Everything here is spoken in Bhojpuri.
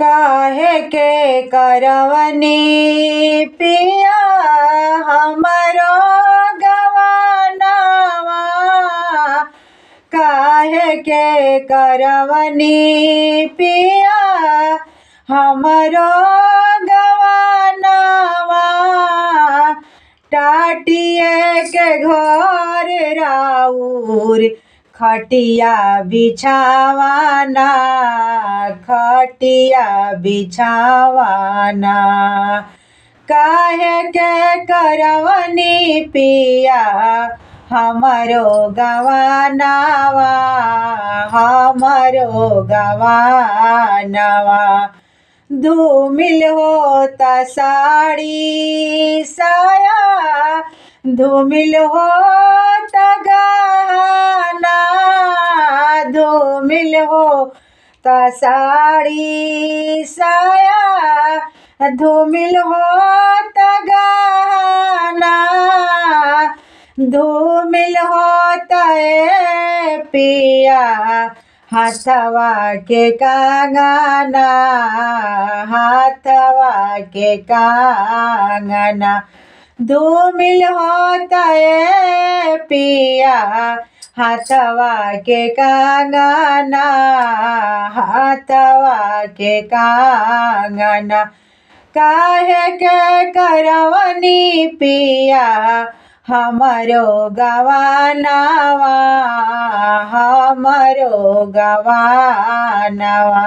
काहे के करवनी पिया हमरो गवानवा, काहे के करवनी पिया हमरो गवानवा। टाटिए के घर राउर खटिया बिछावाना, खटिया बिछावाना। काहे के करवनी पिया हमरो गवानवा, हमरो गवानवा। धूमिल होता साड़ी साया, धूमिल होता गहना, धूमिल होता साड़ी साया, धूमिल होता गहना, धूमिल होता पिया हाथवा के कंगना, हाथवा के कंगना। धूमिल होता पिया हाथवा के कंगना, हाथवा के कंगना। काहे के करवनी पिया हमरो गवानवा, हमरो गवानवा।